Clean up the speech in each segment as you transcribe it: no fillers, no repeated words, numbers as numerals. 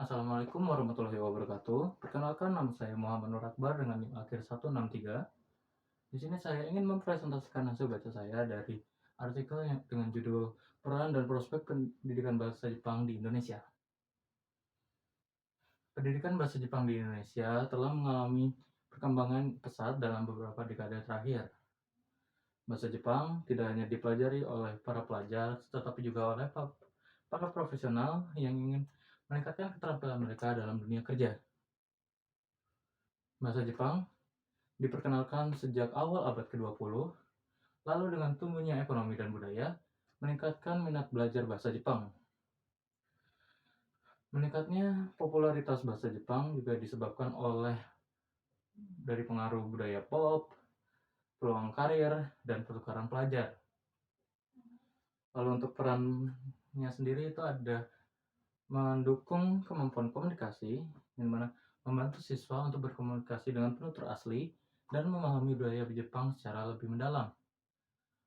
Assalamualaikum warahmatullahi wabarakatuh. Perkenalkan, nama saya Muhammad Nur Akbar dengan NIM akhir 163. Di sini saya ingin mempresentasikan hasil baca saya dari artikel yang dengan judul Peran dan Prospek Pendidikan Bahasa Jepang di Indonesia. Pendidikan bahasa Jepang di Indonesia telah mengalami perkembangan pesat dalam beberapa dekade terakhir. Bahasa Jepang tidak hanya dipelajari oleh para pelajar, tetapi juga oleh para profesional yang ingin meningkatkan keterampilan mereka dalam dunia kerja. Bahasa Jepang diperkenalkan sejak awal abad ke-20, lalu dengan tumbuhnya ekonomi dan budaya, meningkatkan minat belajar bahasa Jepang. Meningkatnya popularitas bahasa Jepang juga disebabkan oleh dari pengaruh budaya pop, peluang karir, dan pertukaran pelajar. Lalu untuk perannya sendiri itu ada mendukung kemampuan komunikasi, yang mana membantu siswa untuk berkomunikasi dengan penutur asli dan memahami budaya Jepang secara lebih mendalam.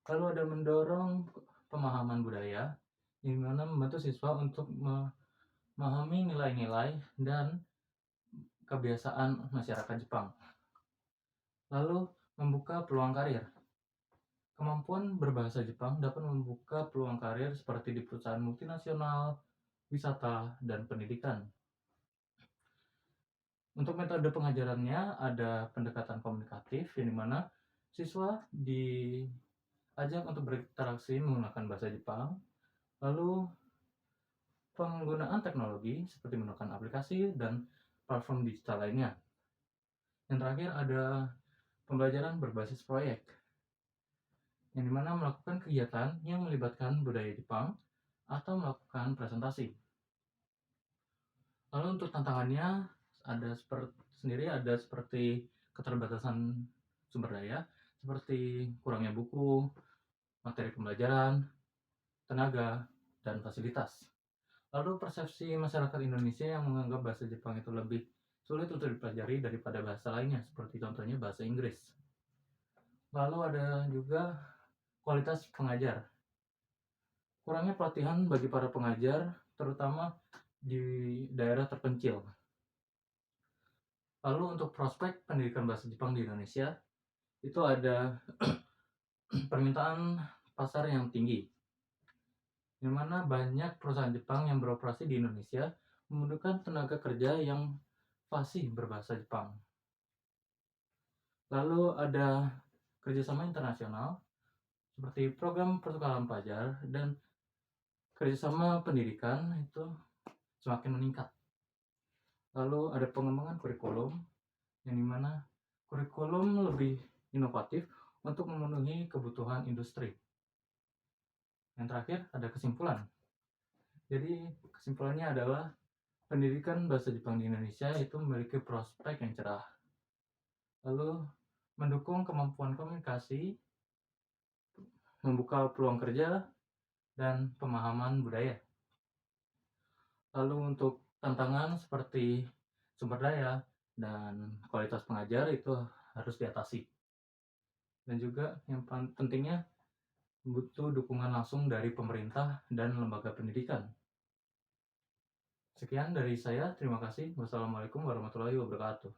Lalu ada mendorong pemahaman budaya, yang mana membantu siswa untuk memahami nilai-nilai dan kebiasaan masyarakat Jepang. Lalu membuka peluang karir. Kemampuan berbahasa Jepang dapat membuka peluang karir seperti di perusahaan multinasional, wisata, dan pendidikan. Untuk metode pengajarannya ada pendekatan komunikatif, yang dimana siswa diajak untuk berinteraksi menggunakan bahasa Jepang. Lalu penggunaan teknologi seperti menggunakan aplikasi dan platform digital lainnya. Yang terakhir ada pembelajaran berbasis proyek, yang dimana melakukan kegiatan yang melibatkan budaya Jepang atau melakukan presentasi. Lalu untuk tantangannya ada seperti keterbatasan sumber daya, seperti kurangnya buku, materi pembelajaran, tenaga, dan fasilitas. Lalu persepsi masyarakat Indonesia yang menganggap bahasa Jepang itu lebih sulit untuk dipelajari daripada bahasa lainnya, seperti contohnya bahasa Inggris. Lalu ada juga kualitas pengajar. Kurangnya pelatihan bagi para pengajar, terutama di daerah terpencil. Lalu untuk prospek pendidikan bahasa Jepang di Indonesia, itu ada permintaan pasar yang tinggi, di mana banyak perusahaan Jepang yang beroperasi di Indonesia membutuhkan tenaga kerja yang fasih berbahasa Jepang. Lalu ada kerjasama internasional seperti program pertukaran pelajar dan kerjasama pendidikan itu semakin meningkat. Lalu ada pengembangan kurikulum, yang dimana kurikulum lebih inovatif untuk memenuhi kebutuhan industri. Yang terakhir ada kesimpulan. Jadi kesimpulannya adalah pendidikan bahasa Jepang di Indonesia itu memiliki prospek yang cerah. Lalu mendukung kemampuan komunikasi, membuka peluang kerja, dan pemahaman budaya. Lalu untuk tantangan seperti sumber daya dan kualitas pengajar itu harus diatasi. Dan juga yang pentingnya butuh dukungan langsung dari pemerintah dan lembaga pendidikan. Sekian dari saya, terima kasih. Wassalamualaikum warahmatullahi wabarakatuh.